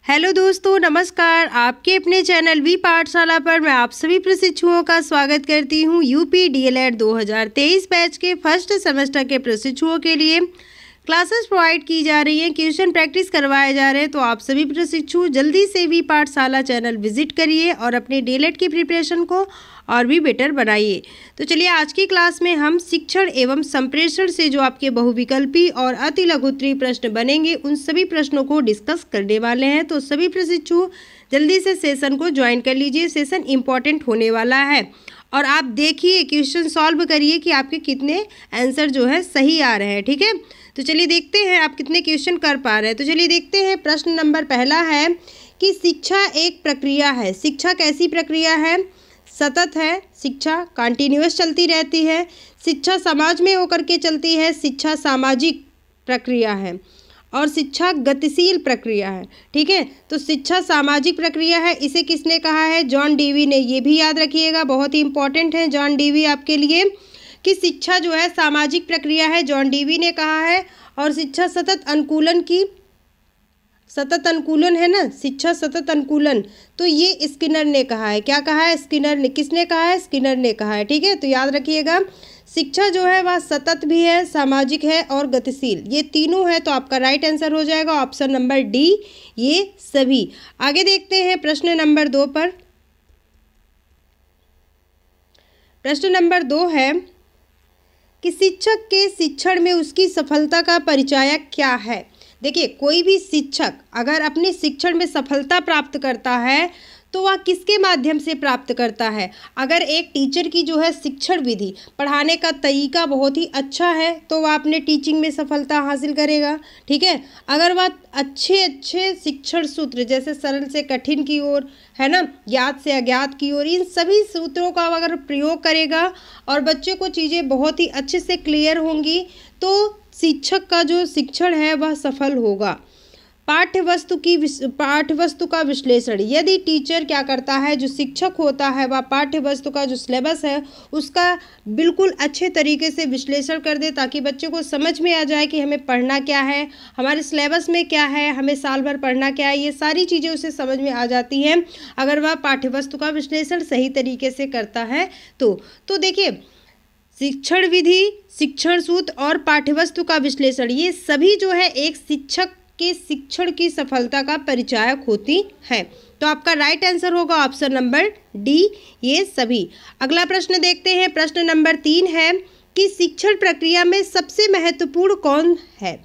Hello दोस्तों, नमस्कार। आपके अपने चैनल वी पाठशाला पर मैं आप सभी प्रशिक्षुओं का स्वागत करती हूं। यूपी डीएलएड 2023 बैच के फर्स्ट सेमेस्टर के प्रशिक्षुओं के लिए क्लासेस प्रोवाइड की जा रही हैं, ट्यूशन प्रैक्टिस करवाए जा रहे हैं। तो आप सभी प्रशिक्षु जल्दी से वी पाठशाला चैनल विजिट करिए और अपने डीएलएड की प्रिपरेशन को और भी बेटर बनाइए। तो चलिए, आज की क्लास में हम शिक्षण एवं संप्रेषण से जो आपके बहुविकल्पी और अति लघुत्तरीय प्रश्न बनेंगे उन सभी प्रश्नों को डिस्कस करने वाले हैं। तो सभी प्रशिक्षु जल्दी से सेशन को ज्वाइन कर लीजिए, सेशन इम्पॉर्टेंट होने वाला है। और आप देखिए, क्वेश्चन सॉल्व करिए कि आपके कितने आंसर जो है सही आ रहे हैं। ठीक है, तो चलिए देखते हैं आप कितने क्वेश्चन कर पा रहे हैं। तो चलिए देखते हैं, प्रश्न नंबर पहला है कि शिक्षा एक प्रक्रिया है। शिक्षा कैसी प्रक्रिया है? सतत है। शिक्षा कंटिन्यूअस चलती रहती है। शिक्षा समाज में होकर के चलती है। शिक्षा सामाजिक प्रक्रिया है और शिक्षा गतिशील प्रक्रिया है। ठीक है, तो शिक्षा सामाजिक प्रक्रिया है, इसे किसने कहा है? जॉन डीवी ने। ये भी याद रखिएगा, बहुत ही इंपॉर्टेंट है जॉन डीवी आपके लिए, कि शिक्षा जो है सामाजिक प्रक्रिया है, जॉन डीवी ने कहा है। और शिक्षा सतत अनुकूलन की, सतत अनुकूलन है ना, शिक्षा सतत अनुकूलन, तो ये स्किनर ने कहा है। क्या कहा है? स्किनर ने। किसने कहा है? स्किनर ने कहा है। ठीक है, तो याद रखिएगा, शिक्षा जो है वह सतत भी है, सामाजिक है और गतिशील, ये तीनों है। तो आपका राइट आंसर हो जाएगा ऑप्शन नंबर डी, ये सभी। आगे देखते हैं प्रश्न नंबर 2 पर। प्रश्न नंबर 2 है कि शिक्षक के शिक्षण में उसकी सफलता का परिचायक क्या है? देखिए, कोई भी शिक्षक अगर अपने शिक्षण में सफलता प्राप्त करता है तो वह किसके माध्यम से प्राप्त करता है? अगर एक टीचर की जो है शिक्षण विधि, पढ़ाने का तरीका बहुत ही अच्छा है तो वह अपने टीचिंग में सफलता हासिल करेगा। ठीक है, अगर वह अच्छे शिक्षण सूत्र, जैसे सरल से कठिन की ओर, है ना, ज्ञात से अज्ञात की ओर, इन सभी सूत्रों का अगर प्रयोग करेगा और बच्चे को चीज़ें बहुत ही अच्छे से क्लियर होंगी तो शिक्षक का जो शिक्षण है वह सफल होगा। पाठ्यवस्तु का विश्लेषण, यदि टीचर क्या करता है, जो शिक्षक होता है वह पाठ्यवस्तु का जो सिलेबस है उसका बिल्कुल अच्छे तरीके से विश्लेषण कर दे, ताकि बच्चे को समझ में आ जाए कि हमें पढ़ना क्या है, हमारे सिलेबस में क्या है, हमें साल भर पढ़ना क्या है, ये सारी चीज़ें उसे समझ में आ जाती हैं अगर वह पाठ्यवस्तु का विश्लेषण सही तरीके से करता है तो देखिए, शिक्षण विधि, शिक्षण सूत्र और पाठ्यवस्तु का विश्लेषण, ये सभी जो है एक शिक्षक के शिक्षण की सफलता का परिचायक होती है। तो आपका राइट आंसर होगा ऑप्शन नंबर डी, ये सभी। अगला प्रश्न देखते हैं, प्रश्न नंबर 3 है कि शिक्षण प्रक्रिया में सबसे महत्वपूर्ण कौन है?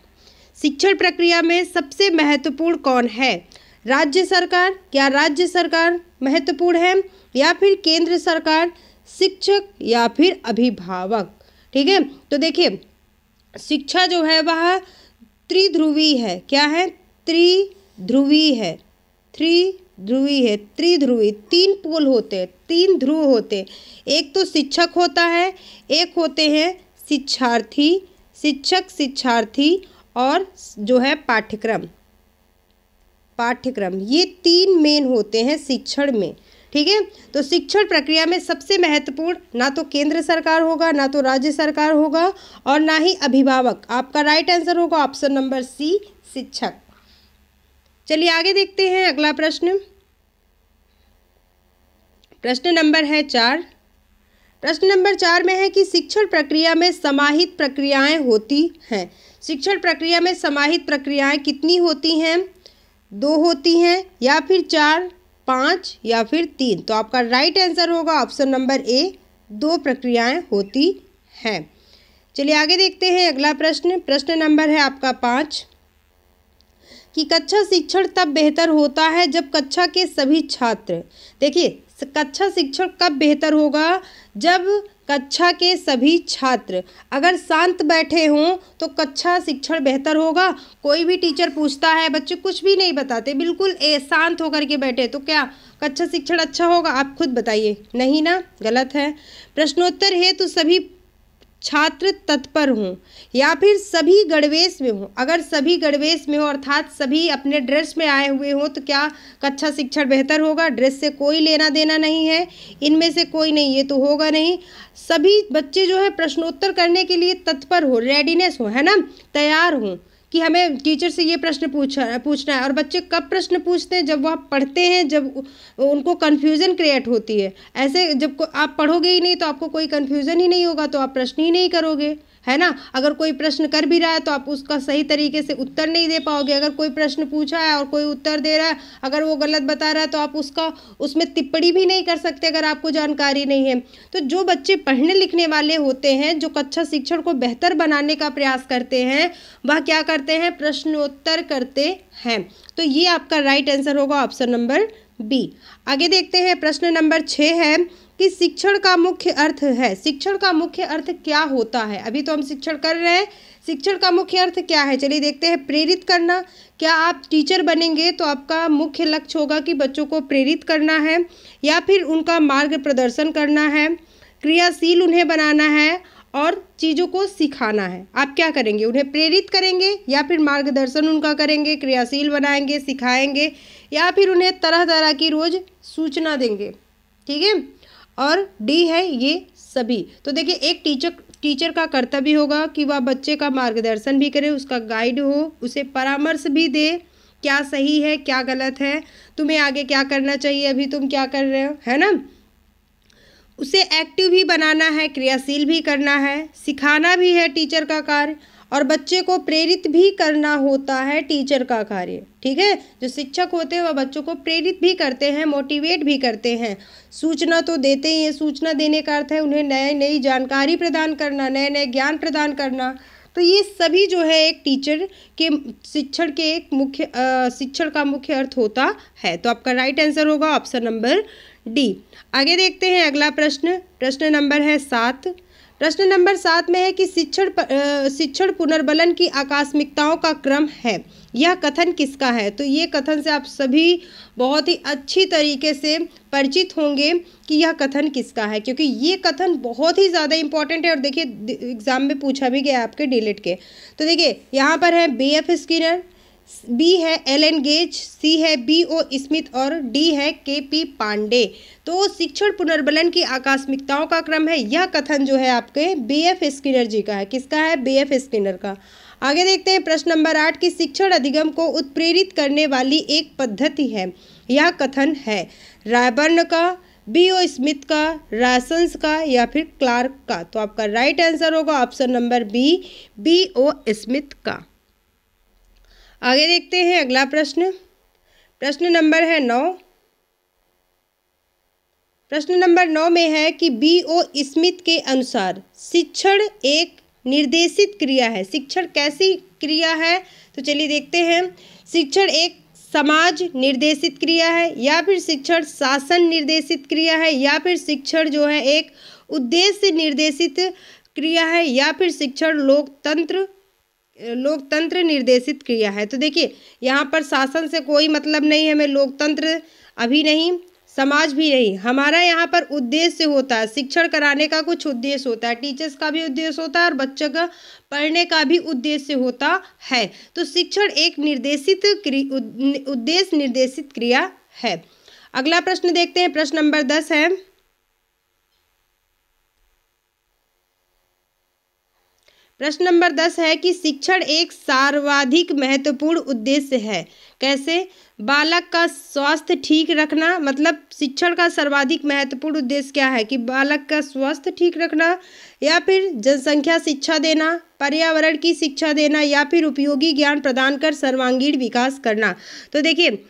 शिक्षण प्रक्रिया में सबसे महत्वपूर्ण कौन है? राज्य सरकार, क्या राज्य सरकार महत्वपूर्ण है, या फिर केंद्र सरकार, शिक्षक या फिर अभिभावक? ठीक है, तो देखिए, शिक्षा जो है वह त्रिध्रुवी है। क्या है? त्रिध्रुवी है। त्रिध्रुवी, 3 पोल होते हैं, 3 ध्रुव होते हैं। एक तो शिक्षक होता है, एक होते हैं शिक्षार्थी, शिक्षक, शिक्षार्थी और जो है पाठ्यक्रम, ये 3 मेन होते हैं शिक्षण में। ठीक है, तो शिक्षण प्रक्रिया में सबसे महत्वपूर्ण ना तो केंद्र सरकार होगा, ना तो राज्य सरकार होगा और ना ही अभिभावक। आपका राइट आंसर होगा ऑप्शन नंबर सी, शिक्षक। चलिए आगे देखते हैं अगला प्रश्न। प्रश्न नंबर है 4। प्रश्न नंबर 4 में है कि शिक्षण प्रक्रिया में समाहित प्रक्रियाएं होती हैं। शिक्षण प्रक्रिया में समाहित प्रक्रियाएं कितनी होती हैं? 2 होती हैं, या फिर 4, 5 या फिर 3? तो आपका राइट आंसर होगा ऑप्शन नंबर ए, 2 प्रक्रियाएं होती हैं। चलिए आगे देखते हैं अगला प्रश्न। प्रश्न नंबर है आपका 5 कि कक्षा शिक्षण तब बेहतर होता है जब कक्षा के सभी छात्र, देखिए, कक्षा शिक्षण कब बेहतर होगा? जब कक्षा के सभी छात्र अगर शांत बैठे हों तो कक्षा शिक्षण बेहतर होगा। कोई भी टीचर पूछता है, बच्चे कुछ भी नहीं बताते, बिल्कुल शांत होकर के बैठे, तो क्या कक्षा शिक्षण अच्छा होगा? आप खुद बताइए। नहीं ना, गलत है। प्रश्नोत्तर हेतु सभी छात्र तत्पर हों या फिर सभी गणवेश में हों। अगर सभी गणवेश में हो, अर्थात सभी अपने ड्रेस में आए हुए हों, तो क्या कक्षा शिक्षण बेहतर होगा? ड्रेस से कोई लेना देना नहीं है, इनमें से कोई नहीं, ये तो होगा नहीं। सभी बच्चे जो है प्रश्नोत्तर करने के लिए तत्पर हो, रेडीनेस हो, है ना, तैयार हों, कि हमें टीचर से ये प्रश्न पूछना है। और बच्चे कब प्रश्न पूछते हैं? जब वो आप पढ़ते हैं, जब उनको कन्फ्यूज़न क्रिएट होती है। ऐसे जब आप पढ़ोगे ही नहीं तो आपको कोई कन्फ्यूज़न ही नहीं होगा, तो आप प्रश्न ही नहीं करोगे, है ना। अगर कोई प्रश्न कर भी रहा है तो आप उसका सही तरीके से उत्तर नहीं दे पाओगे। अगर कोई प्रश्न पूछा है और कोई उत्तर दे रहा है, अगर वो गलत बता रहा है तो आप उसमें टिप्पणी भी नहीं कर सकते अगर आपको जानकारी नहीं है। तो जो बच्चे पढ़ने लिखने वाले होते हैं, जो कक्षा शिक्षण को बेहतर बनाने का प्रयास करते हैं, वह क्या करते हैं? प्रश्नोत्तर करते हैं। तो ये आपका राइट आंसर होगा ऑप्शन नंबर बी। आगे देखते हैं, प्रश्न नंबर 6 है कि शिक्षण का मुख्य अर्थ है। शिक्षण का मुख्य अर्थ क्या होता है? अभी तो हम शिक्षण कर रहे हैं, शिक्षण का मुख्य अर्थ क्या है? चलिए देखते हैं। प्रेरित करना। क्या आप टीचर बनेंगे तो आपका मुख्य लक्ष्य होगा कि बच्चों को प्रेरित करना है या फिर उनका मार्ग प्रदर्शन करना है, क्रियाशील उन्हें बनाना है और चीज़ों को सिखाना है। आप क्या करेंगे? उन्हें प्रेरित करेंगे या फिर मार्गदर्शन उनका करेंगे, क्रियाशील बनाएंगे, सिखाएंगे, या फिर उन्हें तरह तरह की रोज़ सूचना देंगे। ठीक है। और डी है ये सभी। तो देखिए, एक टीचर का कर्तव्य होगा कि वह बच्चे का मार्गदर्शन भी करे, उसका गाइड हो, उसे परामर्श भी दे, क्या सही है क्या गलत है, तुम्हें आगे क्या करना चाहिए, अभी तुम क्या कर रहे हो, है ना। उसे एक्टिव भी बनाना है, क्रियाशील भी करना है, सिखाना भी है टीचर का कार्य, और बच्चे को प्रेरित भी करना होता है टीचर का कार्य। ठीक है। जो शिक्षक होते हैं वह बच्चों को प्रेरित भी करते हैं, मोटिवेट भी करते हैं। सूचना तो देते ही हैं, सूचना देने का अर्थ है उन्हें नई जानकारी प्रदान करना, नए ज्ञान प्रदान करना। तो ये सभी जो है एक टीचर के शिक्षण के एक मुख्य शिक्षण का मुख्य अर्थ होता है। तो आपका राइट आंसर होगा ऑप्शन नंबर डी। आगे देखते हैं अगला प्रश्न। प्रश्न नंबर है 7। प्रश्न नंबर 7 में है कि शिक्षण पुनर्बलन की आकस्मिकताओं का क्रम है, यह कथन किसका है? तो ये कथन से आप सभी बहुत ही अच्छी तरीके से परिचित होंगे कि यह कथन किसका है, क्योंकि ये कथन बहुत ही ज़्यादा इंपॉर्टेंट है। और देखिए, एग्जाम में पूछा भी गया आपके डीलिट के। तो देखिए, यहाँ पर है B.F. स्किनर, बी है एलन गेज, सी है B.O. स्मिथ और डी है K.P. पांडे। तो शिक्षण पुनर्बलन की आकस्मिकताओं का क्रम है, यह कथन जो है आपके B.F. स्किनर जी का है। किसका है? B.F. स्किनर का। आगे देखते हैं प्रश्न नंबर 8 की शिक्षण अधिगम को उत्प्रेरित करने वाली एक पद्धति है, यह कथन है रायबर्न का, B.O. स्मिथ का, रासन्स का या फिर क्लार्क का। तो आपका राइट आंसर होगा option number B, B.O. Smith का। आगे देखते हैं अगला प्रश्न। प्रश्न नंबर है 9। प्रश्न नंबर 9 में है कि B.O. स्मिथ के अनुसार शिक्षण एक निर्देशित क्रिया है। शिक्षण कैसी क्रिया है? तो चलिए देखते हैं। शिक्षण एक समाज निर्देशित क्रिया है, या फिर शिक्षण शासन निर्देशित क्रिया है, या फिर शिक्षण जो है एक उद्देश्य निर्देशित क्रिया है, या फिर शिक्षण लोकतंत्र निर्देशित क्रिया है। तो देखिए, यहाँ पर शासन से कोई मतलब नहीं है, हमें लोकतंत्र अभी नहीं, समाज भी नहीं। हमारा यहाँ पर उद्देश्य होता है, शिक्षण कराने का कुछ उद्देश्य होता है, टीचर्स का भी उद्देश्य होता है और बच्चों का पढ़ने का भी उद्देश्य होता है। तो शिक्षण एक उद्देश्य निर्देशित क्रिया है। अगला प्रश्न देखते हैं। प्रश्न नंबर 10 है। प्रश्न नंबर 10 है कि शिक्षण एक सर्वाधिक महत्वपूर्ण उद्देश्य है। कैसे? बालक का स्वास्थ्य ठीक रखना, मतलब शिक्षण का सर्वाधिक महत्वपूर्ण उद्देश्य क्या है कि बालक का स्वास्थ्य ठीक रखना, या फिर जनसंख्या शिक्षा देना, पर्यावरण की शिक्षा देना, या फिर उपयोगी ज्ञान प्रदान कर सर्वांगीण विकास करना। तो देखिए,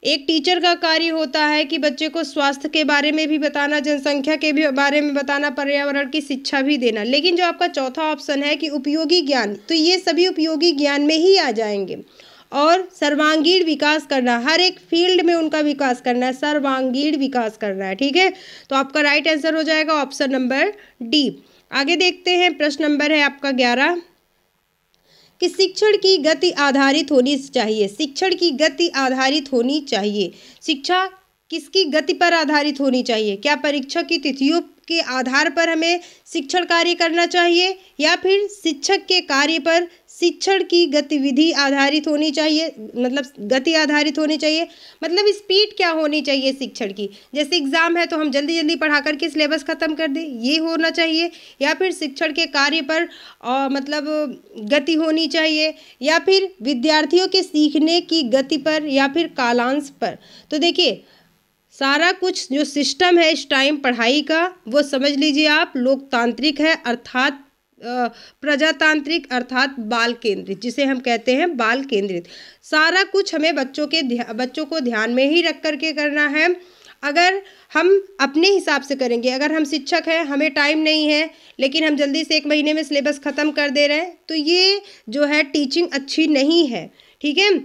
एक टीचर का कार्य होता है कि बच्चे को स्वास्थ्य के बारे में भी बताना, जनसंख्या के भी बारे में बताना, पर्यावरण की शिक्षा भी देना। लेकिन जो आपका चौथा ऑप्शन है कि उपयोगी ज्ञान, तो ये सभी उपयोगी ज्ञान में ही आ जाएंगे। और सर्वांगीण विकास करना, हर एक फील्ड में उनका विकास करना है, सर्वांगीण विकास करना है। ठीक है। तो आपका राइट आंसर हो जाएगा ऑप्शन नंबर डी। आगे देखते हैं। प्रश्न नंबर है आपका 11 कि शिक्षण की गति आधारित होनी चाहिए। शिक्षण की गति आधारित होनी चाहिए। शिक्षा किसकी गति पर आधारित होनी चाहिए? क्या परीक्षा की तिथियों के आधार पर हमें शिक्षण कार्य करना चाहिए, या फिर शिक्षक के कार्य पर शिक्षण की गतिविधि आधारित होनी चाहिए, मतलब गति आधारित होनी चाहिए, मतलब स्पीड क्या होनी चाहिए शिक्षण की। जैसे एग्जाम है तो हम जल्दी जल्दी पढ़ा करके सिलेबस खत्म कर दें, ये होना चाहिए। या फिर शिक्षण के कार्य पर मतलब गति होनी चाहिए, या फिर विद्यार्थियों के सीखने की गति पर, या फिर कालांश पर। तो देखिए सारा कुछ जो सिस्टम है इस टाइम पढ़ाई का, वो समझ लीजिए आप लोकतांत्रिक है, अर्थात प्रजातांत्रिक, अर्थात बाल केंद्रित, जिसे हम कहते हैं बाल केंद्रित। सारा कुछ हमें बच्चों को ध्यान में ही रख करके करना है। अगर हम अपने हिसाब से करेंगे, अगर हम शिक्षक हैं, हमें टाइम नहीं है, लेकिन हम जल्दी से 1 महीने में सिलेबस ख़त्म कर दे रहे हैं, तो ये जो है टीचिंग अच्छी नहीं है। ठीक है,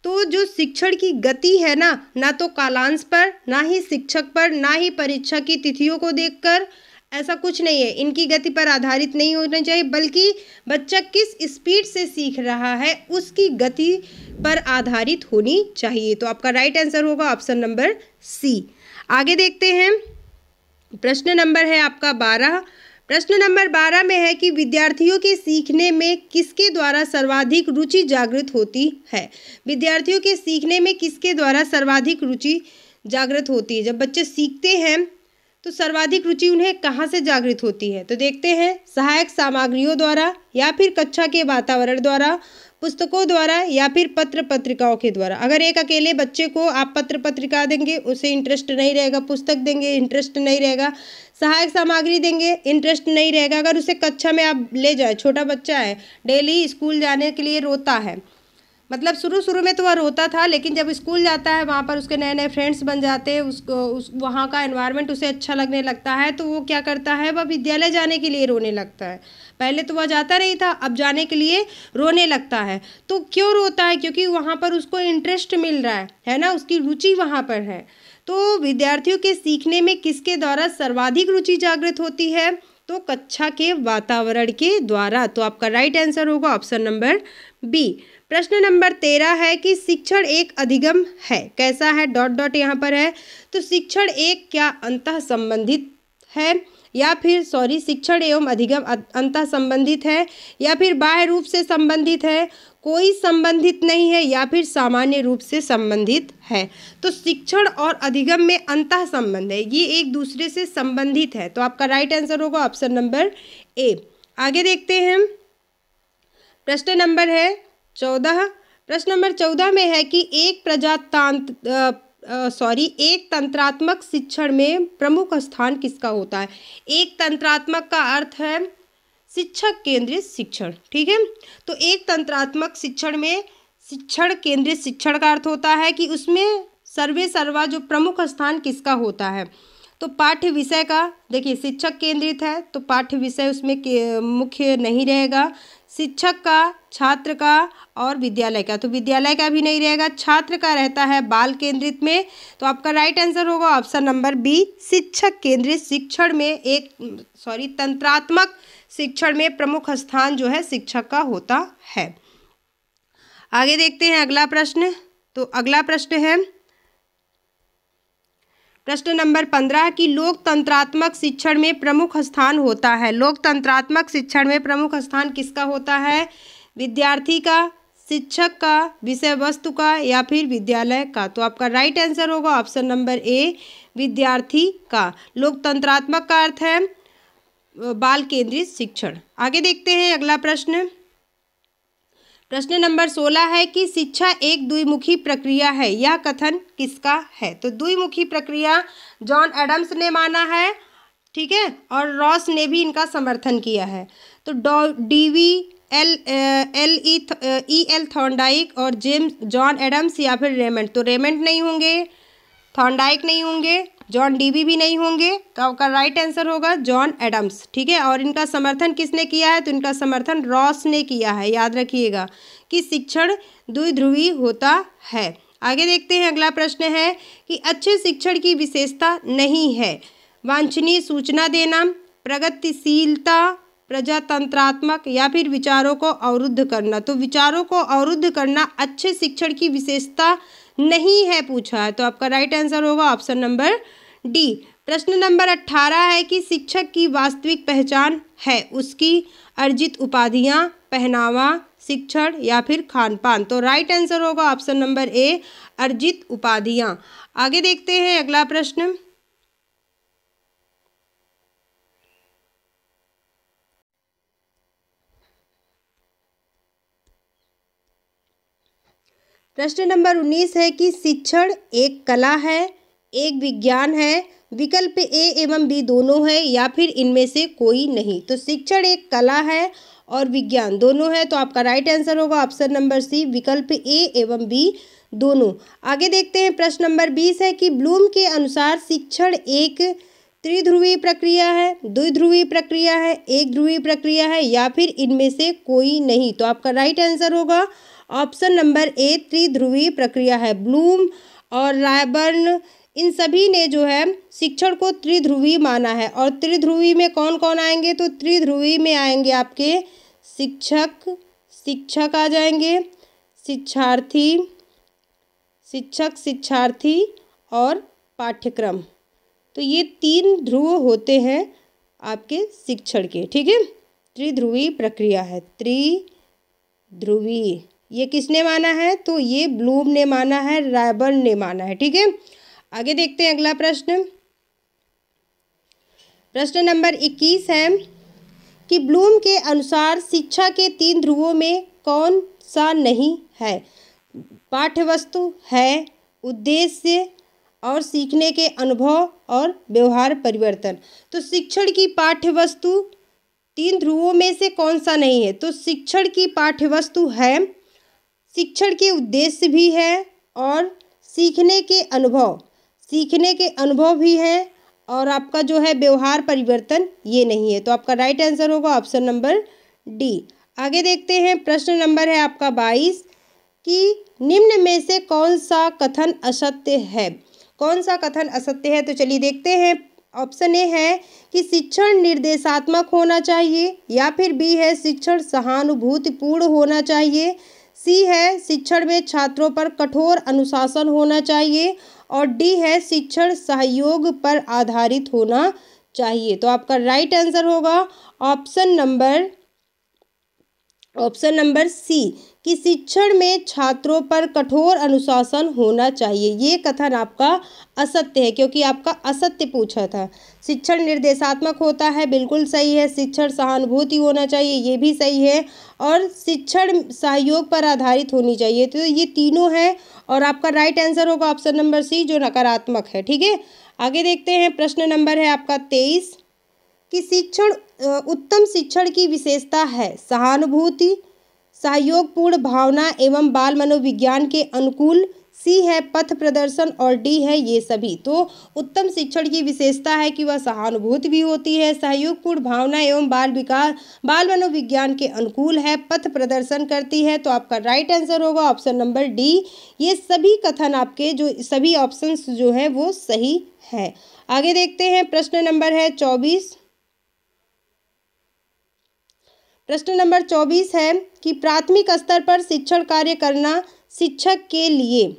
तो जो शिक्षण की गति है ना तो कालांश पर, ना ही शिक्षक पर, ना ही परीक्षा की तिथियों को देखकर, ऐसा कुछ नहीं है। इनकी गति पर आधारित नहीं होना चाहिए, बल्कि बच्चा किस स्पीड से सीख रहा है उसकी गति पर आधारित होनी चाहिए। तो आपका राइट आंसर होगा ऑप्शन नंबर सी। आगे देखते हैं, प्रश्न नंबर है आपका 12। प्रश्न नंबर 12 में है कि विद्यार्थियों के सीखने में किसके द्वारा सर्वाधिक रुचि जागृत होती है। विद्यार्थियों के सीखने में किसके द्वारा सर्वाधिक रुचि जागृत होती है। जब बच्चे सीखते हैं तो सर्वाधिक रुचि उन्हें कहाँ से जागृत होती है। तो देखते हैं, सहायक सामग्रियों द्वारा, या फिर कक्षा के वातावरण द्वारा, पुस्तकों द्वारा, या फिर पत्र पत्रिकाओं के द्वारा। अगर एक अकेले बच्चे को आप पत्र पत्रिका देंगे, उसे इंटरेस्ट नहीं रहेगा, पुस्तक देंगे इंटरेस्ट नहीं रहेगा, सहायक सामग्री देंगे इंटरेस्ट नहीं रहेगा। अगर उसे कक्षा में आप ले जाए, छोटा बच्चा है, डेली स्कूल जाने के लिए रोता है, मतलब शुरू में तो वह रोता था, लेकिन जब स्कूल जाता है वहाँ पर उसके नए नए फ्रेंड्स बन जाते हैं, वहाँ का एनवायरनमेंट उसे अच्छा लगने लगता है, तो वो क्या करता है, वह विद्यालय जाने के लिए रोने लगता है। पहले तो वह जाता नहीं था, अब जाने के लिए रोने लगता है। तो क्यों रोता है? क्योंकि वहाँ पर उसको इंटरेस्ट मिल रहा है ना, उसकी रुचि वहाँ पर है। तो विद्यार्थियों के सीखने में किसके द्वारा सर्वाधिक रुचि जागृत होती है? तो कक्षा के वातावरण के द्वारा। तो आपका राइट आंसर होगा ऑप्शन नंबर बी। प्रश्न नंबर 13 है कि शिक्षण एक अधिगम है, कैसा है, डॉट डॉट यहाँ पर है। तो शिक्षण एक क्या अंतः संबंधित है, या फिर शिक्षण एवं अधिगम अंतः संबंधित है, या फिर बाह्य रूप से संबंधित है, कोई संबंधित नहीं है, या फिर सामान्य रूप से संबंधित है। तो शिक्षण और अधिगम में अंतः संबंध है, ये एक दूसरे से संबंधित है। तो आपका राइट आंसर होगा ऑप्शन नंबर ए। आगे देखते हैं, प्रश्न नंबर है 14। प्रश्न नंबर 14 में है कि एक तंत्रात्मक शिक्षण में प्रमुख स्थान किसका होता है। एक तंत्रात्मक का अर्थ है शिक्षक केंद्रित शिक्षण। ठीक है, तो एक तंत्रात्मक शिक्षण में शिक्षण केंद्रित शिक्षण का अर्थ होता है कि उसमें सर्वा जो प्रमुख स्थान किसका होता है। तो पाठ्य विषय का, देखिए शिक्षक केंद्रित है तो पाठ्य विषय उसमें मुख्य नहीं रहेगा, शिक्षक का, छात्र का और विद्यालय का, तो विद्यालय का भी नहीं रहेगा, छात्र का रहता है बाल केंद्रित में। तो आपका राइट आंसर होगा ऑप्शन नंबर बी। शिक्षक केंद्रित शिक्षण में तंत्रात्मक शिक्षण में प्रमुख स्थान जो है शिक्षक का होता है। आगे देखते हैं अगला प्रश्न। तो अगला प्रश्न है प्रश्न नंबर 15 की लोकतंत्रात्मक शिक्षण में प्रमुख स्थान होता है। लोकतंत्रात्मक शिक्षण में प्रमुख स्थान किसका होता है? विद्यार्थी का, शिक्षक का, विषय वस्तु का, या फिर विद्यालय का। तो आपका राइट आंसर होगा ऑप्शन नंबर ए, विद्यार्थी का। लोकतंत्रात्मक का अर्थ है बाल केंद्रित शिक्षण। आगे देखते हैं अगला प्रश्न। प्रश्न नंबर 16 है कि शिक्षा एक द्विमुखी प्रक्रिया है, यह कथन किसका है? तो द्विमुखी प्रक्रिया जॉन एडम्स ने माना है, ठीक है, और रॉस ने भी इनका समर्थन किया है। तो एल थॉर्नडाइक और जेम्स जॉन एडम्स, या फिर रेमंड। तो रेमंड नहीं होंगे, थॉर्नडाइक नहीं होंगे, जॉन डीवी भी नहीं होंगे। तो आपका राइट आंसर होगा जॉन एडम्स। ठीक है, और इनका समर्थन किसने किया है? तो इनका समर्थन रॉस ने किया है। याद रखिएगा कि शिक्षण द्विध्रुवी होता है। आगे देखते हैं अगला प्रश्न है कि अच्छे शिक्षण की विशेषता नहीं है वांछनीय सूचना देना, प्रगतिशीलता, प्रजातंत्रात्मक, या फिर विचारों को अवरुद्ध करना। तो विचारों को अवरुद्ध करना अच्छे शिक्षण की विशेषता नहीं है पूछा है। तो आपका राइट आंसर होगा ऑप्शन नंबर डी। प्रश्न नंबर 18 है कि शिक्षक की वास्तविक पहचान है उसकी अर्जित उपाधियां, पहनावा, शिक्षण या फिर खान पान। तो राइट आंसर होगा ऑप्शन नंबर ए, अर्जित उपाधियां। आगे देखते हैं अगला प्रश्न। प्रश्न नंबर 19 है कि शिक्षण एक कला है, एक विज्ञान है, विकल्प ए एवं बी दोनों है या फिर इनमें से कोई नहीं। तो शिक्षण एक कला है और विज्ञान दोनों है, तो आपका राइट आंसर होगा ऑप्शन नंबर सी, विकल्प ए एवं बी दोनों। आगे देखते हैं प्रश्न नंबर 20 है कि ब्लूम के अनुसार शिक्षण एक त्रिध्रुवीय प्रक्रिया है, द्विध्रुवीय प्रक्रिया है, एक ध्रुवीय प्रक्रिया है या फिर इनमें से कोई नहीं। तो आपका राइट आंसर होगा ऑप्शन नंबर ए, त्रिध्रुवीय प्रक्रिया है। ब्लूम और रायबर्न इन सभी ने जो है शिक्षण को त्रिध्रुवीय माना है। और त्रिध्रुवीय में कौन कौन आएंगे? तो त्रिध्रुवीय में आएंगे आपके शिक्षक आ जाएंगे, शिक्षार्थी और पाठ्यक्रम। तो ये 3 ध्रुव होते हैं आपके शिक्षण के, ठीक है। त्रिध्रुवीय प्रक्रिया है, त्रिध्रुवीय। ये किसने माना है? तो ये ब्लूम ने माना है, रायबर्न ने माना है, ठीक है। आगे देखते हैं अगला प्रश्न। प्रश्न नंबर 21 है कि ब्लूम के अनुसार शिक्षा के 3 ध्रुवों में कौन सा नहीं है? पाठ्यवस्तु है, उद्देश्य और सीखने के अनुभव और व्यवहार परिवर्तन। तो शिक्षण की पाठ्यवस्तु 3 ध्रुवों में से कौन सा नहीं है? तो शिक्षण की पाठ्यवस्तु है, शिक्षण के उद्देश्य भी है और सीखने के अनुभव भी है और आपका जो है व्यवहार परिवर्तन ये नहीं है। तो आपका राइट आंसर होगा ऑप्शन नंबर डी। आगे देखते हैं प्रश्न नंबर है आपका 22 कि निम्न में से कौन सा कथन असत्य है? कौन सा कथन असत्य है? तो चलिए देखते हैं। ऑप्शन ए है कि शिक्षण निर्देशात्मक होना चाहिए, या फिर बी है शिक्षण सहानुभूतिपूर्ण होना चाहिए, सी है शिक्षण में छात्रों पर कठोर अनुशासन होना चाहिए और डी है शिक्षण सहयोग पर आधारित होना चाहिए। तो आपका राइट आंसर होगा ऑप्शन नंबर सी कि शिक्षण में छात्रों पर कठोर अनुशासन होना चाहिए। ये कथन आपका असत्य है क्योंकि आपका असत्य पूछा था। शिक्षण निर्देशात्मक होता है, बिल्कुल सही है। शिक्षण सहानुभूति होना चाहिए, ये भी सही है। और शिक्षण सहयोग पर आधारित होनी चाहिए। तो ये तीनों है और आपका राइट आंसर होगा ऑप्शन नंबर सी जो नकारात्मक है, ठीक है। आगे देखते हैं प्रश्न नंबर है आपका 23 कि शिक्षण उत्तम शिक्षण की विशेषता है सहानुभूति, सहयोगपूर्ण भावना एवं बाल मनोविज्ञान के अनुकूल, सी है पथ प्रदर्शन और डी है ये सभी। तो उत्तम शिक्षण की विशेषता है कि वह सहानुभूति भी होती है, सहयोगपूर्ण भावना एवं बाल मनोविज्ञान के अनुकूल है, पथ प्रदर्शन करती है। तो आपका राइट आंसर होगा ऑप्शन नंबर डी। ये सभी कथन आपके जो सभी ऑप्शंस जो है वो सही है। आगे देखते हैं प्रश्न नंबर है 24। प्रश्न नंबर 24 है कि प्राथमिक स्तर पर शिक्षण कार्य करना शिक्षक के लिए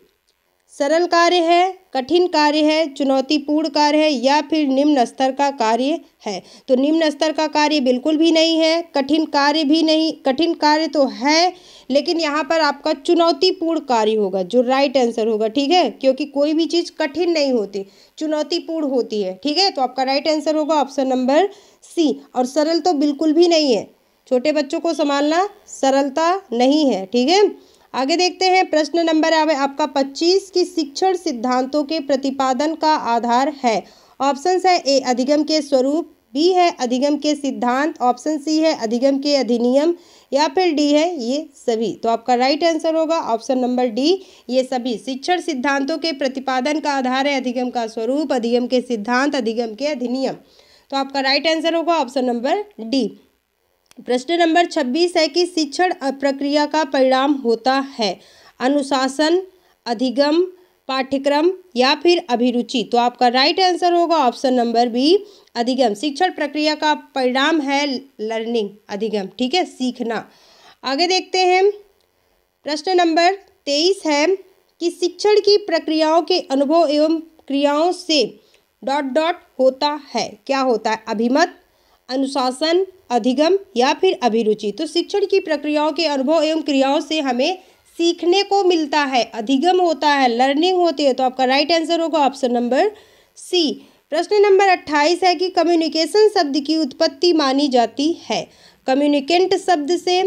सरल कार्य है, कठिन कार्य है, चुनौतीपूर्ण कार्य है या फिर निम्न स्तर का कार्य है। तो निम्न स्तर का कार्य बिल्कुल भी नहीं है, कठिन कार्य भी नहीं, कठिन कार्य तो है लेकिन यहाँ पर आपका चुनौतीपूर्ण कार्य होगा जो राइट आंसर होगा, ठीक है। क्योंकि कोई भी चीज़ कठिन नहीं होती, चुनौतीपूर्ण होती है, ठीक है। तो आपका राइट आंसर होगा ऑप्शन नंबर सी। और सरल तो बिल्कुल भी नहीं है, छोटे बच्चों को संभालना सरलता नहीं है, ठीक है। आगे देखते हैं प्रश्न नंबर आपका 25 की शिक्षण सिद्धांतों के प्रतिपादन का आधार है। ऑप्शन है ए अधिगम के स्वरूप, बी है अधिगम के सिद्धांत, ऑप्शन सी है अधिगम के अधिनियम या फिर डी है ये सभी। तो आपका राइट आंसर होगा ऑप्शन नंबर डी, ये सभी। शिक्षण सिद्धांतों के प्रतिपादन का आधार है अधिगम का स्वरूप, अधिगम के सिद्धांत, अधिगम के अधिनियम। तो आपका राइट आंसर होगा ऑप्शन नंबर डी। प्रश्न नंबर 26 है कि शिक्षण प्रक्रिया का परिणाम होता है अनुशासन, अधिगम, पाठ्यक्रम या फिर अभिरुचि। तो आपका राइट आंसर होगा ऑप्शन नंबर बी, अधिगम। शिक्षण प्रक्रिया का परिणाम है लर्निंग, अधिगम, ठीक है, सीखना। आगे देखते हैं प्रश्न नंबर 23 है कि शिक्षण की प्रक्रियाओं के अनुभव एवं क्रियाओं से ... होता है। क्या होता है? अभिमत, अनुशासन, अधिगम या फिर अभिरुचि। तो शिक्षण की प्रक्रियाओं के अनुभव एवं क्रियाओं से हमें सीखने को मिलता है, अधिगम होता है, लर्निंग होती है। तो आपका राइट आंसर होगा ऑप्शन नंबर सी। प्रश्न नंबर 28 है कि कम्युनिकेशन शब्द की उत्पत्ति मानी जाती है। कम्युनिकेंट शब्द से,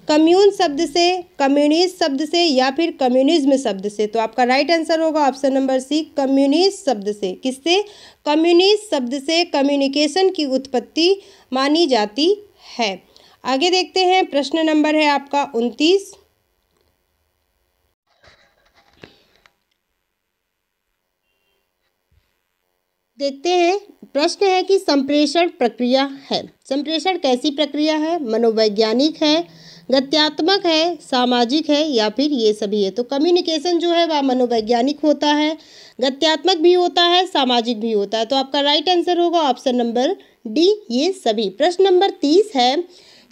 कम्यून शब्द से, कम्युनिस्ट शब्द से या फिर कम्युनिज्म शब्द से। तो आपका राइट आंसर होगा ऑप्शन नंबर सी, कम्युनिस्ट शब्द से। किससे? कम्युनिस्ट शब्द से कम्युनिकेशन की उत्पत्ति मानी जाती है। आगे देखते हैं, प्रश्न नंबर है आपका 29। देखते हैं, प्रश्न है कि संप्रेषण प्रक्रिया है। संप्रेषण कैसी प्रक्रिया है? मनोवैज्ञानिक है, गत्यात्मक है, सामाजिक है या फिर ये सभी है। तो कम्युनिकेशन जो है वह मनोवैज्ञानिक होता है, गत्यात्मक भी होता है, सामाजिक भी होता है। तो आपका राइट आंसर होगा ऑप्शन नंबर डी, ये सभी। प्रश्न नंबर 30 है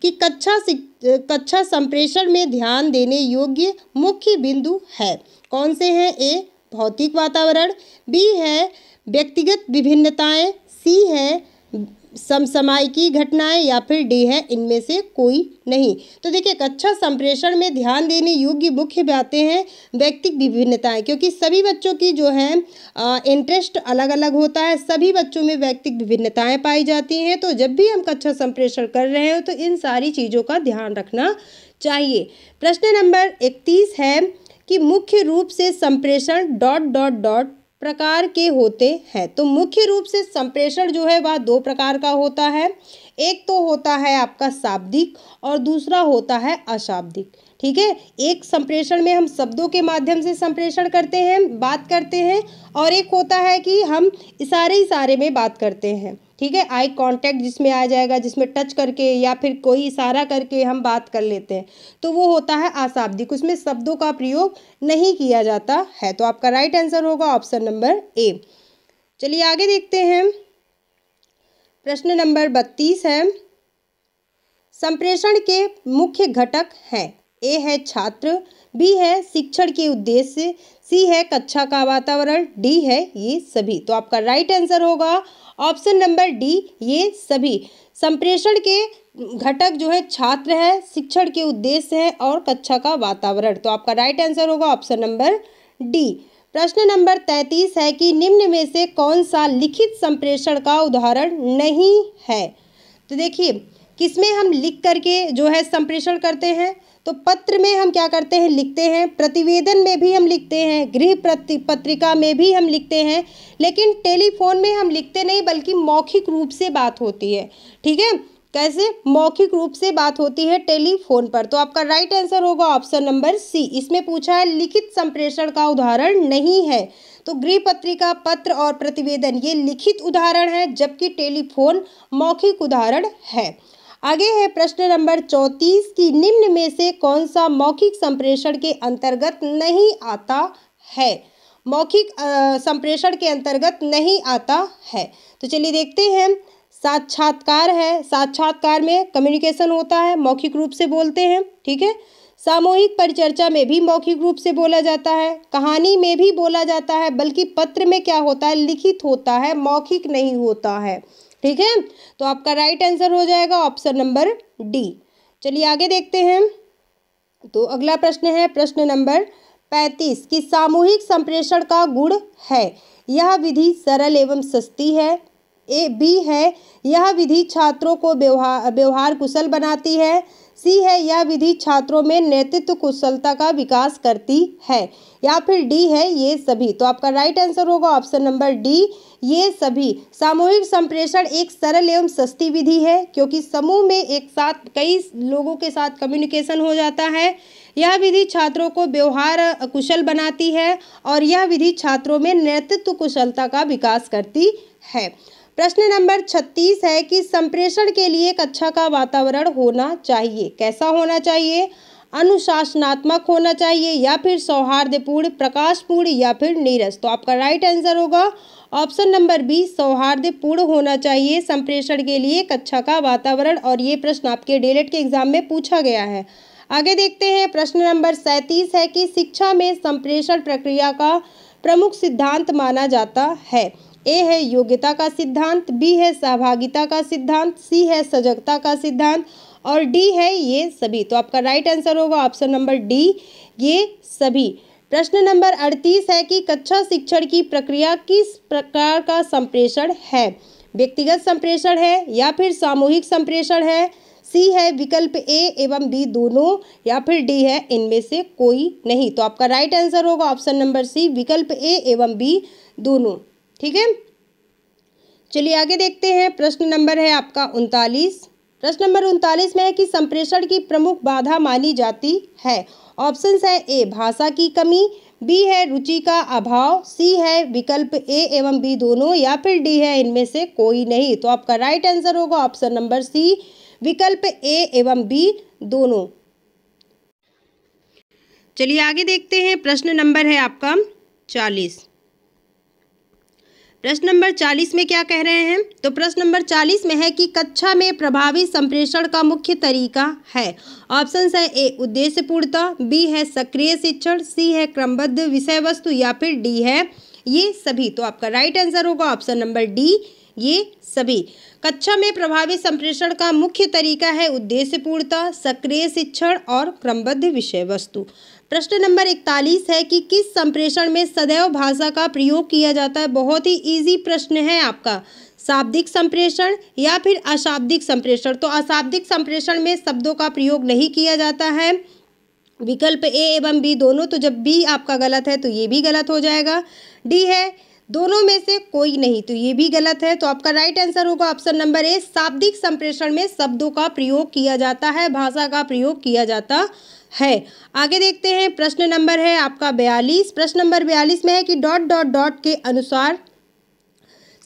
कि कक्षा संप्रेषण में ध्यान देने योग्य मुख्य बिंदु है। कौन से हैं? ए भौतिक वातावरण, बी है व्यक्तिगत विभिन्नताएं, सी है समसामयिकी घटनाएं या फिर डी है इनमें से कोई नहीं। तो देखिए, कक्षा संप्रेषण में ध्यान देने योग्य मुख्य बातें हैं व्यक्तिगत विभिन्नताएं, क्योंकि सभी बच्चों की जो है इंटरेस्ट अलग अलग होता है, सभी बच्चों में व्यक्तिगत विभिन्नताएं पाई जाती हैं। तो जब भी हम कक्षा संप्रेषण कर रहे हो तो इन सारी चीज़ों का ध्यान रखना चाहिए। प्रश्न नंबर 31 है कि मुख्य रूप से संप्रेषण ... प्रकार के होते हैं। तो मुख्य रूप से संप्रेषण जो है वह 2 प्रकार का होता है। एक तो होता है आपका शाब्दिक और दूसरा होता है अशाब्दिक। ठीक है, एक संप्रेषण में हम शब्दों के माध्यम से संप्रेषण करते हैं, बात करते हैं, और एक होता है कि हम इशारे में बात करते हैं। ठीक है, आई कांटेक्ट जिसमें आ जाएगा, जिसमें टच करके या फिर कोई इशारा करके हम बात कर लेते हैं, तो वो होता है अशाब्दिक, उसमें शब्दों का प्रयोग नहीं किया जाता है। तो आपका राइट आंसर होगा ऑप्शन नंबर ए। चलिए आगे देखते हैं, प्रश्न नंबर 32 है, संप्रेषण के मुख्य घटक हैं। ए है छात्र, बी है शिक्षण के उद्देश्य, सी है कक्षा का वातावरण, डी है ये सभी। तो आपका राइट आंसर होगा ऑप्शन नंबर डी, ये सभी। संप्रेषण के घटक जो है छात्र है, शिक्षण के उद्देश्य है और कक्षा का वातावरण। तो आपका राइट आंसर होगा ऑप्शन नंबर डी। प्रश्न नंबर 33 है कि निम्न में से कौन सा लिखित संप्रेषण का उदाहरण नहीं है। तो देखिए, किसमें हम लिख करके जो है संप्रेषण करते हैं? तो पत्र में हम क्या करते हैं? लिखते हैं। प्रतिवेदन में भी हम लिखते हैं, गृह पत्रिका में भी हम लिखते हैं, लेकिन टेलीफोन में हम लिखते नहीं, बल्कि मौखिक रूप से बात होती है। ठीक है, कैसे? मौखिक रूप से बात होती है टेलीफोन पर। तो आपका राइट आंसर होगा ऑप्शन नंबर सी। इसमें पूछा है लिखित संप्रेषण का उदाहरण नहीं है। तो गृह पत्रिका, पत्र और प्रतिवेदन ये लिखित उदाहरण है, जबकि टेलीफोन मौखिक उदाहरण है। आगे है प्रश्न नंबर 34 की निम्न में से कौन सा मौखिक संप्रेषण के अंतर्गत नहीं आता है। मौखिक संप्रेषण के अंतर्गत नहीं आता है। तो चलिए देखते हैं, साक्षात्कार है, साक्षात्कार में कम्युनिकेशन होता है, मौखिक रूप से बोलते हैं। ठीक है, सामूहिक परिचर्चा में भी मौखिक रूप से बोला जाता है, कहानी में भी बोला जाता है, बल्कि पत्र में क्या होता है? लिखित होता है, मौखिक नहीं होता है। ठीक है, तो आपका राइट आंसर हो जाएगा ऑप्शन नंबर डी। चलिए आगे देखते हैं, तो अगला प्रश्न है प्रश्न नंबर 35 कि सामूहिक संप्रेषण का गुण है। यह विधि सरल एवं सस्ती है। ए बी है यह विधि छात्रों को व्यवहार कुशल बनाती है। सी है यह विधि छात्रों में नेतृत्व कुशलता का विकास करती है, या फिर डी है ये सभी। तो आपका राइट आंसर होगा ऑप्शन नंबर डी, ये सभी। सामूहिक संप्रेषण एक सरल एवं सस्ती विधि है, क्योंकि समूह में एक साथ कई लोगों के साथ कम्युनिकेशन हो जाता है। यह विधि छात्रों को व्यवहार कुशल बनाती है और यह विधि छात्रों में नेतृत्व कुशलता का विकास करती है। प्रश्न नंबर 36 है कि संप्रेषण के लिए कक्षा का वातावरण होना चाहिए। कैसा होना चाहिए? अनुशासनात्मक होना चाहिए, या फिर सौहार्दपूर्ण, प्रकाशपूर्ण, या फिर नीरस। तो आपका राइट आंसर होगा ऑप्शन नंबर बी, सौहार्दपूर्ण होना चाहिए संप्रेषण के लिए कक्षा का वातावरण। और ये प्रश्न आपके डीएलएड के एग्जाम में पूछा गया है। आगे देखते हैं, प्रश्न नंबर 37 है कि शिक्षा में संप्रेषण प्रक्रिया का प्रमुख सिद्धांत माना जाता है। ए है योग्यता का सिद्धांत, बी है सहभागिता का सिद्धांत, सी है सजगता का सिद्धांत और डी है ये सभी। तो आपका राइट आंसर होगा ऑप्शन नंबर डी, ये सभी। प्रश्न नंबर 38 है कि कक्षा शिक्षण की प्रक्रिया किस प्रकार का संप्रेषण है? व्यक्तिगत संप्रेषण है या फिर सामूहिक संप्रेषण है, सी है विकल्प ए एवं बी दोनों, या फिर डी है इनमें से कोई नहीं। तो आपका राइट आंसर होगा ऑप्शन नंबर सी, विकल्प ए एवं बी दोनों। ठीक है, चलिए आगे देखते हैं। प्रश्न नंबर है आपका 39। प्रश्न नंबर 39 में है कि संप्रेषण की प्रमुख बाधा मानी जाती है। ऑप्शंस है ए भाषा की कमी, बी है रुचि का अभाव, सी है विकल्प ए एवं बी दोनों, या फिर डी है इनमें से कोई नहीं। तो आपका राइट आंसर होगा ऑप्शन नंबर सी, विकल्प ए एवं बी दोनों। चलिए आगे देखते हैं। प्रश्न नंबर है आपका 40। प्रश्न नंबर 40 में क्या कह रहे हैं? तो प्रश्न नंबर 40 में है कि कक्षा में प्रभावी संप्रेषण का मुख्य तरीका है। ऑप्शंस है ए उद्देश्यपूर्णता, बी है सक्रिय शिक्षण, सी है क्रमबद्ध विषय वस्तु, या फिर डी है ये सभी। तो आपका राइट आंसर होगा ऑप्शन नंबर डी, ये सभी। कक्षा में प्रभावी संप्रेषण का मुख्य तरीका है उद्देश्यपूर्णता, सक्रिय शिक्षण और क्रमबद्ध विषय वस्तु। प्रश्न नंबर 41 है कि किस संप्रेषण में सदैव भाषा का प्रयोग किया जाता है? बहुत ही इजी प्रश्न है आपका। शाब्दिक संप्रेषण या फिर अशाब्दिक संप्रेषण? तो अशाब्दिक संप्रेषण में शब्दों का प्रयोग नहीं किया जाता है, विकल्प ए एवं बी दोनों। तो जब बी आपका गलत है तो ये भी गलत हो जाएगा। डी है दोनों में से कोई नहीं, तो ये भी गलत है। तो आपका राइट आंसर होगा ऑप्शन नंबर ए, शाब्दिक संप्रेषण में शब्दों का प्रयोग किया जाता है, भाषा का प्रयोग किया जाता है। आगे देखते हैं। प्रश्न नंबर है आपका 42। प्रश्न नंबर 42 में है कि डॉट डॉट डॉट के अनुसार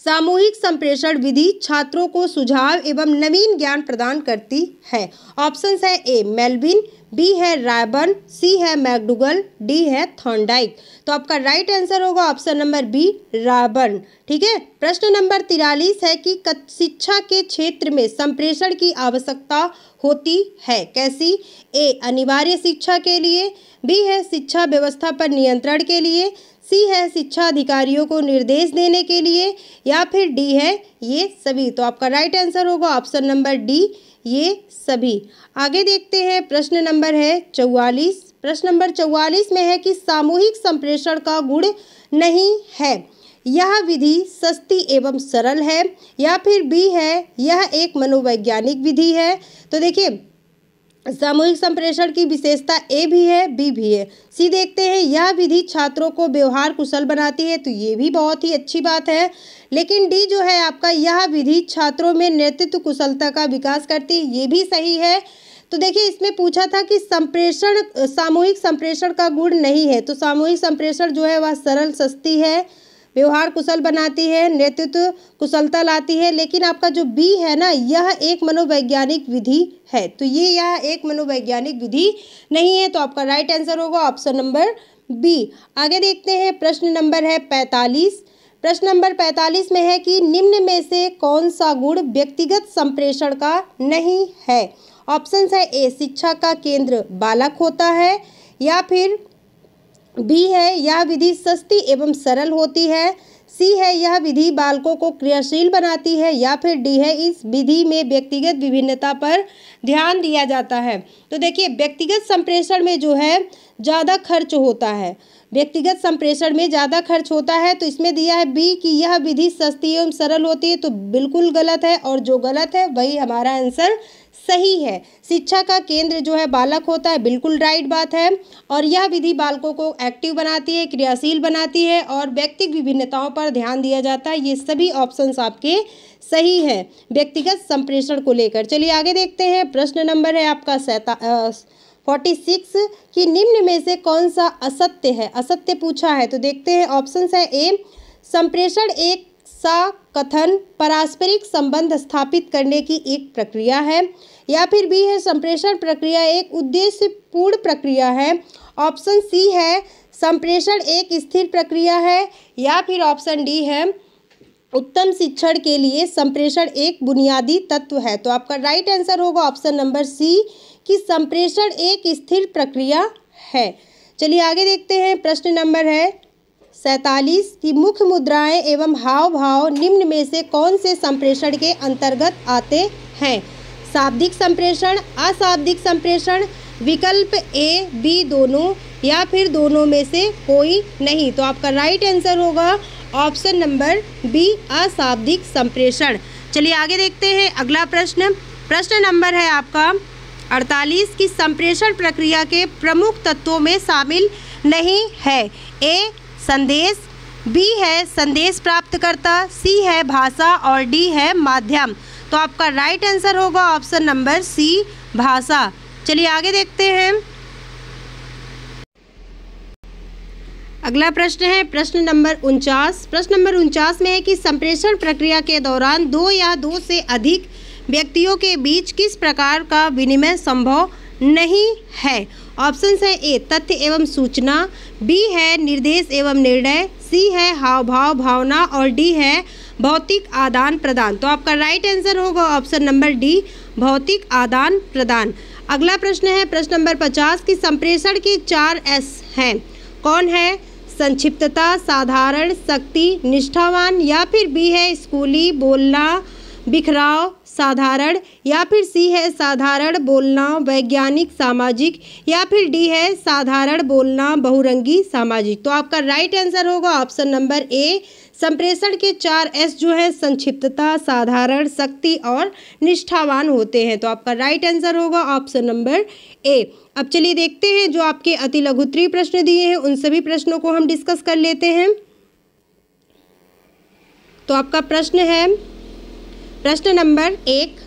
सामूहिक संप्रेषण विधि छात्रों को सुझाव एवं नवीन ज्ञान प्रदान करती है। ऑप्शंस है ए मेलविन, बी है रायबर्न, सी है मैकडूगल, डी है थॉर्नडाइक। तो आपका राइट आंसर होगा ऑप्शन नंबर बी, रायबर्न। ठीक है। प्रश्न नंबर 43 है कि शिक्षा के क्षेत्र में संप्रेषण की आवश्यकता होती है, कैसी? ए अनिवार्य शिक्षा के लिए, बी है शिक्षा व्यवस्था पर नियंत्रण के लिए, सी है शिक्षा अधिकारियों को निर्देश देने के लिए, या फिर डी है ये सभी। तो आपका राइट आंसर होगा ऑप्शन नंबर डी, ये सभी। आगे देखते हैं। प्रश्न नंबर है 44। प्रश्न नंबर 44 में है कि सामूहिक संप्रेषण का गुण नहीं है, यह विधि सस्ती एवं सरल है, या फिर बी है यह एक मनोवैज्ञानिक विधि है। तो देखिए सामूहिक संप्रेषण की विशेषता ए भी है, बी भी है। सी देखते हैं, यह विधि छात्रों को व्यवहार कुशल बनाती है, तो ये भी बहुत ही अच्छी बात है। लेकिन डी जो है आपका, यह विधि छात्रों में नेतृत्व कुशलता का विकास करती है, ये भी सही है। तो देखिए इसमें पूछा था कि संप्रेषण सामूहिक संप्रेषण का गुण नहीं है, तो सामूहिक संप्रेषण जो है वह सरल, सस्ती है, व्यवहार कुशल बनाती है, नेतृत्व कुशलता लाती है। लेकिन आपका जो बी है ना, यह एक मनोवैज्ञानिक विधि है, तो ये यह एक मनोवैज्ञानिक विधि नहीं है। तो आपका राइट आंसर होगा ऑप्शन नंबर बी। आगे देखते हैं। प्रश्न नंबर है 45। प्रश्न नंबर 45 में है कि निम्न में से कौन सा गुण व्यक्तिगत संप्रेषण का नहीं है? ऑप्शन है ए शिक्षा का केंद्र बालक होता है, या फिर बी है यह विधि सस्ती एवं सरल होती है, सी है यह विधि बालकों को क्रियाशील बनाती है, या फिर डी है इस विधि में व्यक्तिगत विभिन्नता पर ध्यान दिया जाता है। तो देखिए व्यक्तिगत संप्रेषण में जो है ज़्यादा खर्च होता है, व्यक्तिगत संप्रेषण में ज़्यादा खर्च होता है। तो इसमें दिया है बी कि यह विधि सस्ती एवं सरल होती है, तो बिल्कुल गलत है, और जो गलत है वही हमारा आंसर सही है। शिक्षा का केंद्र जो है बालक होता है, बिल्कुल राइट बात है। और यह विधि बालकों को एक्टिव बनाती है, क्रियाशील बनाती है, और व्यक्तिगत विभिन्नताओं पर ध्यान दिया जाता है। ये सभी ऑप्शंस आपके सही हैं व्यक्तिगत संप्रेषण को लेकर। चलिए आगे देखते हैं। प्रश्न नंबर है आपका 46 कि निम्न में से कौन सा असत्य है? असत्य पूछा है, तो देखते हैं। ऑप्शंस है ए संप्रेषण एक सा कथन पारस्परिक संबंध स्थापित करने की एक प्रक्रिया है, या फिर बी है संप्रेषण प्रक्रिया एक उद्देश्यपूर्ण प्रक्रिया है, ऑप्शन सी है संप्रेषण एक स्थिर प्रक्रिया है, या फिर ऑप्शन डी है उत्तम शिक्षण के लिए संप्रेषण एक बुनियादी तत्व है। तो आपका राइट आंसर होगा ऑप्शन नंबर सी कि संप्रेषण एक स्थिर प्रक्रिया है। चलिए आगे देखते हैं। प्रश्न नंबर है 47 की मुख्य मुद्राएं एवं हाव भाव निम्न में से कौन से संप्रेषण के अंतर्गत आते हैं? शाब्दिक संप्रेषण, अशाब्दिक संप्रेषण, विकल्प ए बी दोनों, या फिर दोनों में से कोई नहीं। तो आपका राइट आंसर होगा ऑप्शन नंबर बी, अशाब्दिक संप्रेषण। चलिए आगे देखते हैं अगला प्रश्न। प्रश्न नंबर है आपका 48 की संप्रेषण प्रक्रिया के प्रमुख तत्वों में शामिल नहीं है। ए संदेश, बी है संदेश प्राप्तकर्ता, सी है भाषा और डी है माध्यम। तो आपका राइट आंसर होगा ऑप्शन नंबर सी, भाषा। चलिए आगे देखते हैं अगला प्रश्न है प्रश्न नंबर 49। प्रश्न नंबर 49 में है कि संप्रेषण प्रक्रिया के दौरान दो या दो से अधिक व्यक्तियों के बीच किस प्रकार का विनिमय संभव नहीं है? ऑप्शन है ए तथ्य एवं सूचना, बी है निर्देश एवं निर्णय, सी है हाव भाव भावना और डी है भौतिक आदान प्रदान। तो आपका राइट आंसर होगा ऑप्शन नंबर डी, भौतिक आदान प्रदान। अगला प्रश्न है प्रश्न नंबर 50 की संप्रेषण की 4 एस हैं। कौन है? संक्षिप्तता, साधारण, शक्ति, निष्ठावान, या फिर बी है स्कूली, बोलना, बिखराव, साधारण, या फिर सी है साधारण बोलना, वैज्ञानिक, सामाजिक, या फिर डी है साधारण बोलना, बहुरंगी, सामाजिक। तो आपका राइट आंसर होगा ऑप्शन नंबर ए, संप्रेषण के 4 एस जो है संक्षिप्तता, साधारण, शक्ति और निष्ठावान होते हैं। तो आपका राइट आंसर होगा ऑप्शन नंबर ए। अब चलिए देखते हैं जो आपके अति लघुत्तरीय प्रश्न दिए हैं उन सभी प्रश्नों को हम डिस्कस कर लेते हैं। तो आपका प्रश्न है प्रश्न नंबर 1।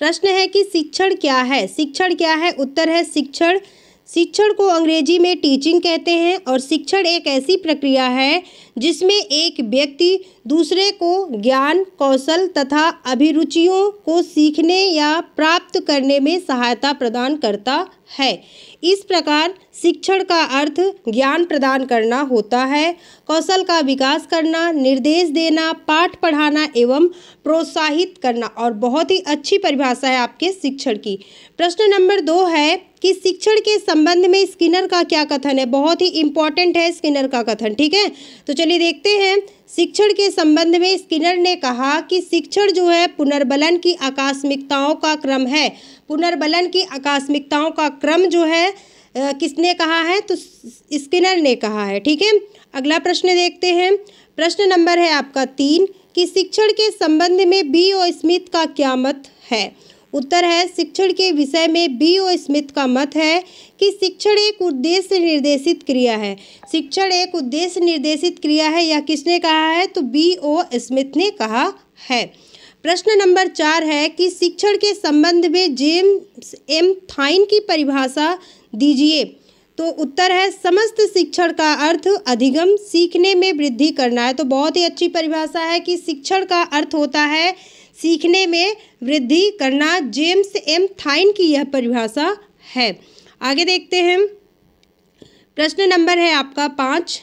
प्रश्न है कि शिक्षण क्या है? शिक्षण क्या है? उत्तर है शिक्षण। शिक्षण को अंग्रेजी में टीचिंग कहते हैं और शिक्षण एक ऐसी प्रक्रिया है जिसमें एक व्यक्ति दूसरे को ज्ञान, कौशल तथा अभिरुचियों को सीखने या प्राप्त करने में सहायता प्रदान करता है। इस प्रकार शिक्षण का अर्थ ज्ञान प्रदान करना होता है, कौशल का विकास करना, निर्देश देना, पाठ पढ़ाना एवं प्रोत्साहित करना। और बहुत ही अच्छी परिभाषा है आपके शिक्षण की। प्रश्न नंबर 2 है कि शिक्षण के संबंध में स्किनर का क्या कथन है? बहुत ही इंपॉर्टेंट है स्किनर का कथन, ठीक है। तो चलिए देखते हैं। शिक्षण के संबंध में स्किनर ने कहा कि शिक्षण जो है पुनर्बलन की आकस्मिकताओं का क्रम है। पुनर्बलन की आकस्मिकताओं का क्रम जो है किसने कहा है? तो स्किनर ने कहा है, ठीक है। अगला प्रश्न देखते हैं। प्रश्न नंबर है आपका 3 कि शिक्षण के संबंध में बी.ओ. स्मिथ का क्या मत है? उत्तर है शिक्षण के विषय में बी.ओ. स्मिथ का मत है कि शिक्षण एक उद्देश्य निर्देशित क्रिया है। शिक्षण एक उद्देश्य निर्देशित क्रिया है, यह किसने कहा है? तो बी.ओ. स्मिथ ने कहा है। प्रश्न नंबर 4 है कि शिक्षण के संबंध में जेम्स एम थाइन की परिभाषा दीजिए। तो उत्तर है समस्त शिक्षण का अर्थ अधिगम, सीखने में वृद्धि करना है। तो बहुत ही अच्छी परिभाषा है कि शिक्षण का अर्थ होता है सीखने में वृद्धि करना। जेम्स एम थाइन की यह परिभाषा है। आगे देखते हैं। प्रश्न नंबर है आपका 5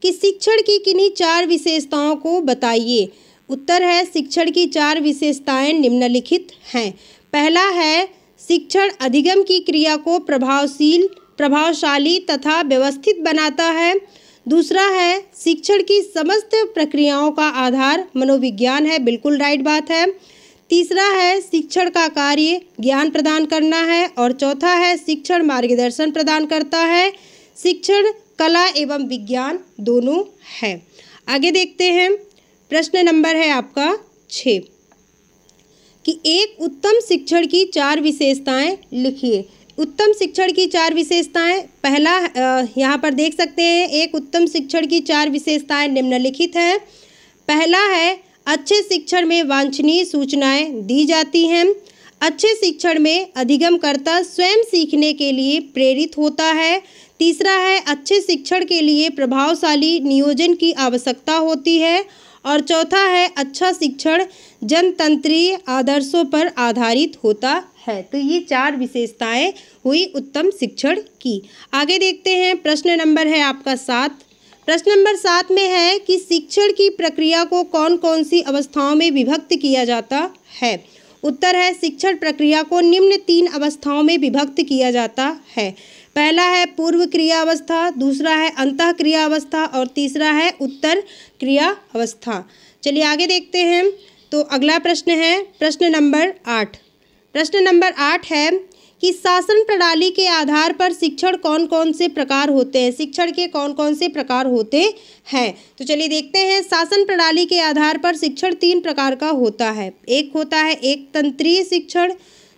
कि शिक्षण की किन्हीं 4 विशेषताओं को बताइए। उत्तर है शिक्षण की 4 विशेषताएं निम्नलिखित हैं। पहला है शिक्षण अधिगम की क्रिया को प्रभावशाली तथा व्यवस्थित बनाता है। दूसरा है शिक्षण की समस्त प्रक्रियाओं का आधार मनोविज्ञान है, बिल्कुल राइट बात है। तीसरा है शिक्षण का कार्य ज्ञान प्रदान करना है। और चौथा है शिक्षण मार्गदर्शन प्रदान करता है। शिक्षण कला एवं विज्ञान दोनों है। आगे देखते हैं। प्रश्न नंबर है आपका 6 कि एक उत्तम शिक्षण की 4 विशेषताएं लिखिए। उत्तम शिक्षण की 4 विशेषताएं, पहला यहाँ पर देख सकते हैं एक उत्तम शिक्षण की 4 विशेषताएं निम्नलिखित हैं। पहला है अच्छे शिक्षण में वांछनीय सूचनाएं दी जाती हैं। अच्छे शिक्षण में अधिगमकर्ता स्वयं सीखने के लिए प्रेरित होता है। तीसरा है अच्छे शिक्षण के लिए प्रभावशाली नियोजन की आवश्यकता होती है। और चौथा है अच्छा शिक्षण जनतंत्रीय आदर्शों पर आधारित होता है। तो ये 4 विशेषताएं हुई उत्तम शिक्षण की। आगे देखते हैं। प्रश्न नंबर है आपका 7। प्रश्न नंबर 7 में है कि शिक्षण की प्रक्रिया को कौन कौन सी अवस्थाओं में विभक्त किया जाता है। उत्तर है शिक्षण प्रक्रिया को निम्न 3 अवस्थाओं में विभक्त किया जाता है। पहला है पूर्व क्रिया अवस्था, दूसरा है अंतः क्रिया अवस्था और तीसरा है उत्तर क्रिया अवस्था। चलिए आगे देखते हैं। तो अगला प्रश्न है प्रश्न नंबर 8। प्रश्न नंबर 8 है कि शासन प्रणाली के आधार पर शिक्षण कौन कौन से प्रकार होते हैं। शिक्षण के कौन कौन से प्रकार होते हैं, तो चलिए देखते हैं। शासन प्रणाली के आधार पर शिक्षण 3 प्रकार का होता है। एक होता है एक तंत्रीय शिक्षण,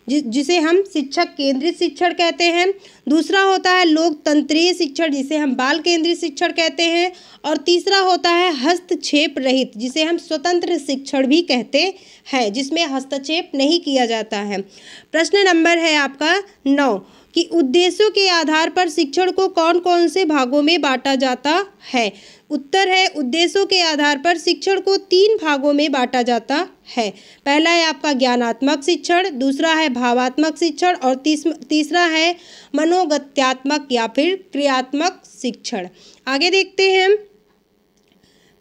जिसे हम शिक्षक केंद्रित शिक्षण कहते हैं। दूसरा होता है लोकतंत्रीय शिक्षण, जिसे हम बाल केंद्रित शिक्षण कहते हैं। और तीसरा होता है हस्तक्षेप रहित, जिसे हम स्वतंत्र शिक्षण भी कहते हैं, जिसमें हस्तक्षेप नहीं किया जाता है। प्रश्न नंबर है आपका 9 कि उद्देश्यों के आधार पर शिक्षण को कौन कौन से भागों में बांटा जाता है। उत्तर है उद्देश्यों के आधार पर शिक्षण को 3 भागों में बांटा जाता है। पहला है आपका ज्ञानात्मक शिक्षण, दूसरा है भावात्मक शिक्षण और तीसरा है मनोगत्यात्मक या फिर क्रियात्मक शिक्षण। आगे देखते हैं।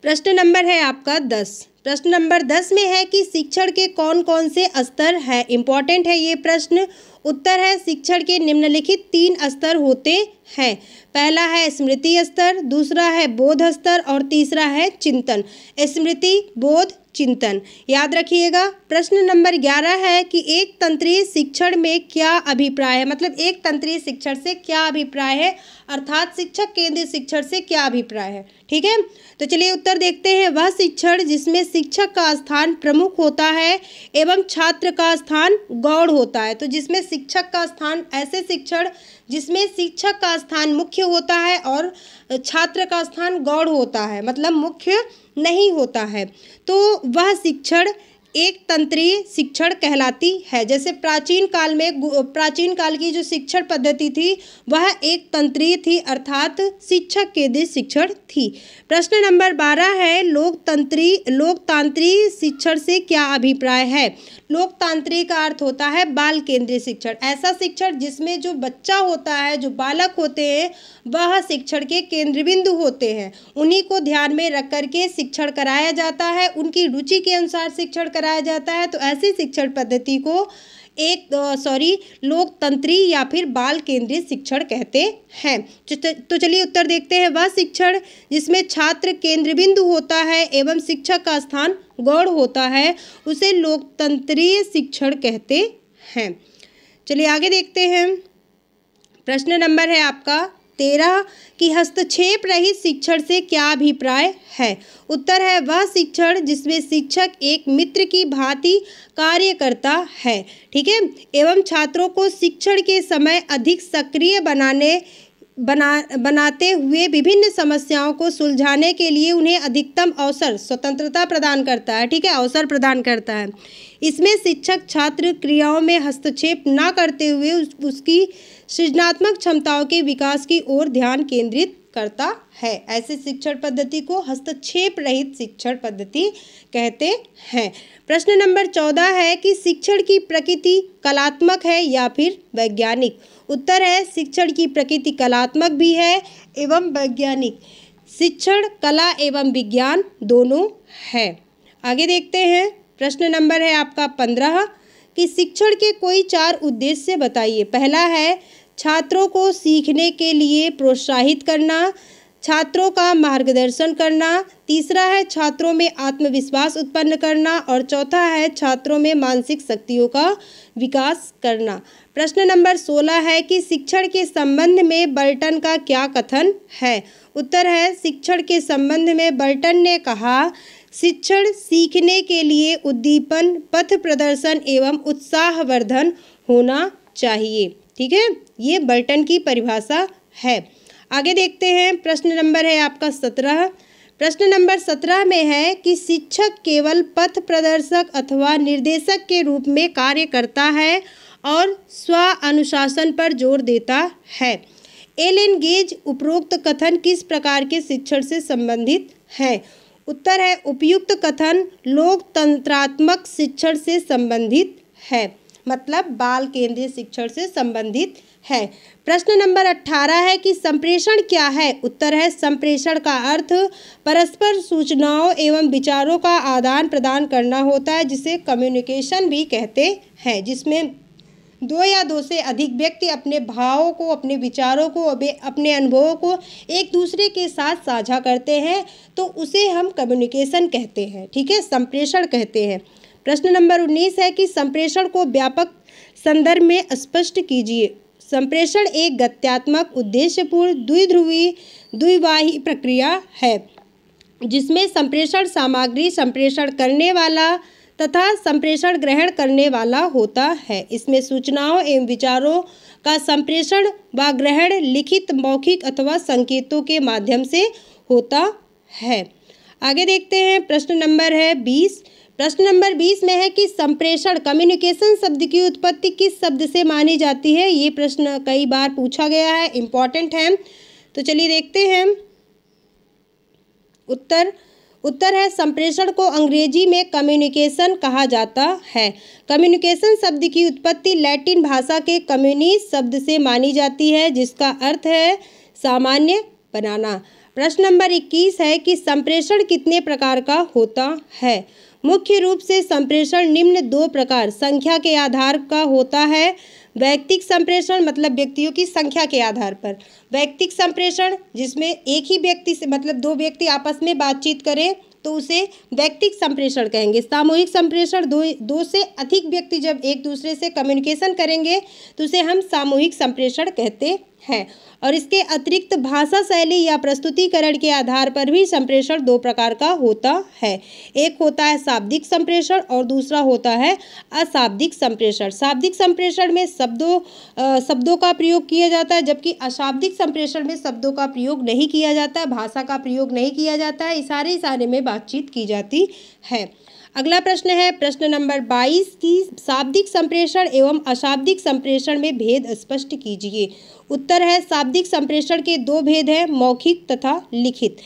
प्रश्न नंबर है आपका 10। प्रश्न नंबर 10 में है कि शिक्षण के कौन कौन से स्तर हैं। इम्पॉर्टेंट है ये प्रश्न। उत्तर है शिक्षण के निम्नलिखित 3 स्तर होते हैं। पहला है स्मृति स्तर, दूसरा है बोध स्तर और तीसरा है चिंतन। स्मृति, बोध, चिंतन याद रखिएगा। प्रश्न नंबर 11 है कि एक तंत्रीय शिक्षण में क्या अभिप्राय है, मतलब एक तंत्रीय शिक्षण से क्या अभिप्राय है, अर्थात शिक्षक केंद्रित शिक्षण से क्या अभिप्राय है। ठीक है, तो चलिए उत्तर देखते हैं। वह शिक्षण जिसमें शिक्षक का स्थान प्रमुख होता है एवं छात्र का स्थान गौण होता है। तो जिसमें शिक्षक का स्थान, ऐसे शिक्षण जिसमें शिक्षक का स्थान मुख्य होता है और छात्र का स्थान गौण होता है, मतलब मुख्य नहीं होता है, तो वह शिक्षण एक तंत्रीय शिक्षण कहलाती है। जैसे प्राचीन काल की जो शिक्षण पद्धति थी वह एक तंत्रीय थी, अर्थात शिक्षक केंद्रित शिक्षण थी। प्रश्न नंबर 12 है लोकतांत्रिक शिक्षण से क्या अभिप्राय है। लोकतांत्रिक का अर्थ होता है बाल केंद्रित शिक्षण। ऐसा शिक्षण जिसमें जो बच्चा होता है, जो बालक होते हैं, वह शिक्षण के केंद्र बिंदु होते हैं। उन्हीं को ध्यान में रख करके शिक्षण कराया जाता है, उनकी रुचि के अनुसार शिक्षण कराया जाता है। तो ऐसी शिक्षण पद्धति को लोकतंत्री या फिर बाल केंद्रित शिक्षण कहते हैं। तो चलिए उत्तर देखते हैं। वह शिक्षण जिसमें छात्र केंद्र बिंदु होता है एवं शिक्षक का स्थान गौण होता है, उसे लोकतंत्रीय शिक्षण कहते हैं। चलिए आगे देखते हैं। प्रश्न नंबर है आपका 13 कि हस्तक्षेप रहित शिक्षण से क्या अभिप्राय है। उत्तर है वह शिक्षण जिसमें शिक्षक एक मित्र की भांति कार्य करता है, ठीक है, एवं छात्रों को शिक्षण के समय अधिक सक्रिय बनाते हुए विभिन्न समस्याओं को सुलझाने के लिए उन्हें अधिकतम अवसर, स्वतंत्रता प्रदान करता है। ठीक है, अवसर प्रदान करता है। इसमें शिक्षक छात्र क्रियाओं में हस्तक्षेप न करते हुए उसकी सृजनात्मक क्षमताओं के विकास की ओर ध्यान केंद्रित करता है। ऐसे शिक्षण पद्धति को हस्तक्षेप रहित शिक्षण पद्धति कहते हैं। प्रश्न नंबर 14 है कि शिक्षण की प्रकृति कलात्मक है या फिर वैज्ञानिक। उत्तर है शिक्षण की प्रकृति कलात्मक भी है एवं वैज्ञानिक। शिक्षण कला एवं विज्ञान दोनों है। आगे देखते हैं। प्रश्न नंबर है आपका 15 कि शिक्षण के कोई 4 उद्देश्य बताइए। पहला है छात्रों को सीखने के लिए प्रोत्साहित करना, छात्रों का मार्गदर्शन करना, तीसरा है छात्रों में आत्मविश्वास उत्पन्न करना और चौथा है छात्रों में मानसिक शक्तियों का विकास करना। प्रश्न नंबर 16 है कि शिक्षण के संबंध में बर्टन का क्या कथन है। उत्तर है शिक्षण के संबंध में बर्टन ने कहा शिक्षण सीखने के लिए उद्दीपन, पथ प्रदर्शन एवं उत्साहवर्धन होना चाहिए। ठीक है, ये बर्टन की परिभाषा है। आगे देखते हैं। प्रश्न नंबर है आपका 17। प्रश्न नंबर 17 में है कि शिक्षक केवल पथ प्रदर्शक अथवा निर्देशक के रूप में कार्य करता है और स्व अनुशासन पर जोर देता है। एलन गेज उपरोक्त कथन किस प्रकार के शिक्षण से संबंधित है। उत्तर है उपयुक्त कथन लोकतंत्रात्मक शिक्षण से संबंधित है। मतलब बाल केंद्रीय शिक्षण से संबंधित है। प्रश्न नंबर 18 है कि संप्रेषण क्या है? उत्तर है संप्रेषण का अर्थ परस्पर सूचनाओं एवं विचारों का आदान प्रदान करना होता है, जिसे कम्युनिकेशन भी कहते हैं, जिसमें दो या दो से अधिक व्यक्ति अपने भावों को, अपने विचारों को, अपने अनुभवों को एक दूसरे के साथ साझा करते हैं, तो उसे हम कम्युनिकेशन कहते हैं। ठीक है, संप्रेषण कहते हैं। प्रश्न नंबर 19 है कि संप्रेषण को व्यापक संदर्भ में स्पष्ट कीजिए। संप्रेषण एक गत्यात्मक, उद्देश्यपूर्ण, द्विध्रुवी, द्विवाही प्रक्रिया है, जिसमें संप्रेषण सामग्री, संप्रेषण करने वाला तथा संप्रेषण ग्रहण करने वाला होता है। इसमें सूचनाओं एवं विचारों का संप्रेषण व ग्रहण लिखित, मौखिक अथवा संकेतों के माध्यम से होता है। आगे देखते हैं, प्रश्न नंबर है 20। प्रश्न नंबर 20 में है कि संप्रेषण, कम्युनिकेशन शब्द की उत्पत्ति किस शब्द से मानी जाती है? ये प्रश्न कई बार पूछा गया है, इम्पॉर्टेंट है, तो चलिए देखते हैं। उत्तर है संप्रेषण को अंग्रेजी में कम्युनिकेशन कहा जाता है। कम्युनिकेशन शब्द की उत्पत्ति लैटिन भाषा के कम्युनिस शब्द से मानी जाती है, जिसका अर्थ है सामान्य बनाना। प्रश्न नंबर 21 है कि संप्रेषण कितने प्रकार का होता है? मुख्य रूप से संप्रेषण निम्न 2 प्रकार संख्या के आधार का होता है। वैयक्तिक संप्रेषण, मतलब व्यक्तियों की संख्या के आधार पर। वैयक्तिक संप्रेषण जिसमें एक ही व्यक्ति से, मतलब 2 व्यक्ति आपस में बातचीत करें तो उसे वैयक्तिक संप्रेषण कहेंगे। सामूहिक संप्रेषण, दो से अधिक व्यक्ति जब एक दूसरे से कम्युनिकेशन करेंगे तो उसे हम सामूहिक संप्रेषण कहते हैं। और इसके अतिरिक्त भाषा शैली या प्रस्तुतिकरण के आधार पर भी संप्रेषण 2 प्रकार का होता है। एक होता है शाब्दिक संप्रेषण और दूसरा होता है अशाब्दिक संप्रेषण। शाब्दिक संप्रेषण में शब्दों का प्रयोग किया जाता है, जबकि अशाब्दिक संप्रेषण में शब्दों का प्रयोग नहीं किया जाता है, भाषा का प्रयोग नहीं किया जाता है, इशारे में बातचीत की जाती है। अगला प्रश्न है प्रश्न नंबर 22 की शाब्दिक संप्रेषण एवं अशाब्दिक संप्रेषण में भेद स्पष्ट कीजिए। उत्तर है शाब्दिक संप्रेषण के 2 भेद हैं, मौखिक तथा लिखित।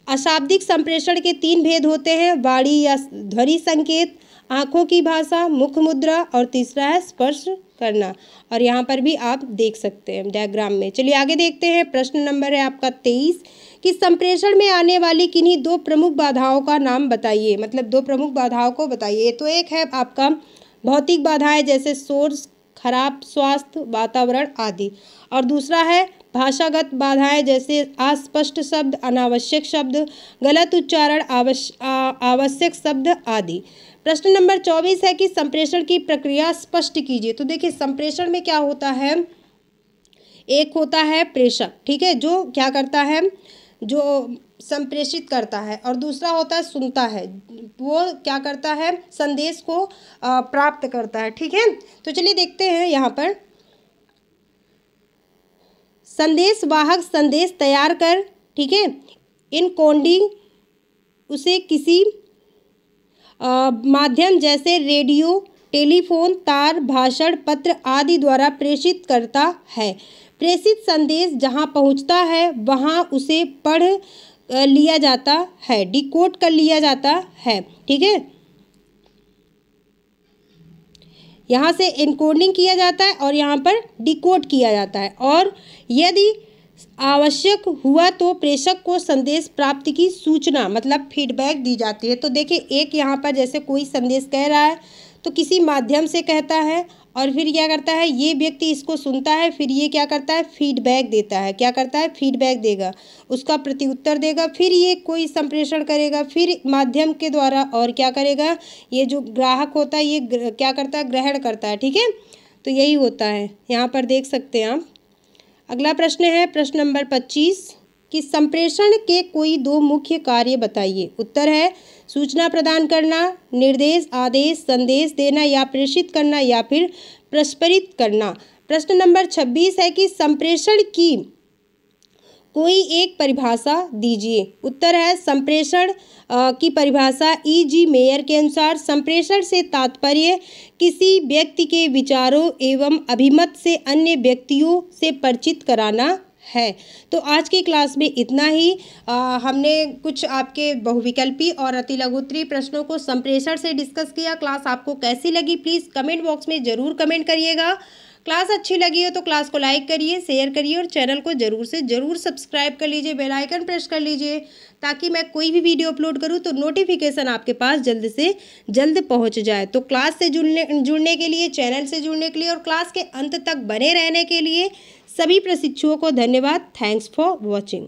अशाब्दिक संप्रेषण के 3 भेद होते हैं, वाणी या ध्वनि संकेत, आँखों की भाषा, मुख मुद्रा, और तीसरा है स्पर्श करना। और यहाँ पर भी आप देख सकते हैं डायग्राम में। चलिए आगे देखते हैं। प्रश्न नंबर है आपका 23 कि संप्रेषण में आने वाली किन्हीं 2 प्रमुख बाधाओं का नाम बताइए। मतलब 2 प्रमुख बाधाओं को बताइए। तो एक है आपका भौतिक बाधाएं, जैसे शोर, खराब स्वास्थ्य, वातावरण आदि, और दूसरा है भाषागत बाधाएं, जैसे अस्पष्ट शब्द, अनावश्यक शब्द, गलत उच्चारण, आवश्यक शब्द आदि। प्रश्न नंबर 24 है कि संप्रेषण की प्रक्रिया स्पष्ट कीजिए। तो देखिए संप्रेषण में क्या होता है, एक होता है प्रेषक, ठीक है, जो क्या करता है, जो संप्रेषित करता है, और दूसरा होता है सुनता है, वो क्या करता है, संदेश को प्राप्त करता है। ठीक है, तो चलिए देखते हैं यहाँ पर। संदेश वाहक संदेश तैयार कर, ठीक है, इनकोडिंग उसे किसी माध्यम जैसे रेडियो, टेलीफोन, तार, भाषण, पत्र आदि द्वारा प्रेषित करता है। प्रेषित संदेश जहां पहुंचता है वहां उसे पढ़ लिया जाता है, डिकोड कर लिया जाता है। ठीक है, यहाँ से इनकोडिंग किया जाता है और यहाँ पर डिकोड किया जाता है, और यदि आवश्यक हुआ तो प्रेषक को संदेश प्राप्ति की सूचना, मतलब फीडबैक दी जाती है। तो देखिए एक यहाँ पर जैसे कोई संदेश कह रहा है तो किसी माध्यम से कहता है, और फिर क्या करता है, ये व्यक्ति इसको सुनता है, फिर ये क्या करता है, फीडबैक देता है। क्या करता है, फीडबैक देगा, उसका प्रत्युत्तर देगा, फिर ये कोई संप्रेषण करेगा, फिर माध्यम के द्वारा, और क्या करेगा, ये जो ग्राहक होता है ये क्या करता है, ग्रहण करता है। ठीक है, तो यही होता है, यहाँ पर देख सकते हैं आप। अगला प्रश्न है प्रश्न नंबर 25 कि संप्रेषण के कोई 2 मुख्य कार्य बताइए। उत्तर है सूचना प्रदान करना, निर्देश, आदेश, संदेश देना या प्रेषित करना, या फिर प्रस्फुरित करना। प्रश्न नंबर 26 है कि संप्रेषण की कोई एक परिभाषा दीजिए। उत्तर है संप्रेषण की परिभाषा E.G. मेयर के अनुसार संप्रेषण से तात्पर्य किसी व्यक्ति के विचारों एवं अभिमत से अन्य व्यक्तियों से परिचित कराना है। तो आज की क्लास में इतना ही। हमने कुछ आपके बहुविकल्पी और अतिलघुत्तरीय प्रश्नों को संप्रेषण से डिस्कस किया। क्लास आपको कैसी लगी प्लीज़ कमेंट बॉक्स में ज़रूर कमेंट करिएगा। क्लास अच्छी लगी हो तो क्लास को लाइक करिए, शेयर करिए और चैनल को ज़रूर से ज़रूर सब्सक्राइब कर लीजिए, बेल आइकन प्रेस कर लीजिए ताकि मैं कोई भी वीडियो अपलोड करूं तो नोटिफिकेशन आपके पास जल्द से जल्द पहुंच जाए। तो क्लास से जुड़ने के लिए, चैनल से जुड़ने के लिए और क्लास के अंत तक बने रहने के लिए सभी प्रशिक्षुओं को धन्यवाद। Thanks for watching.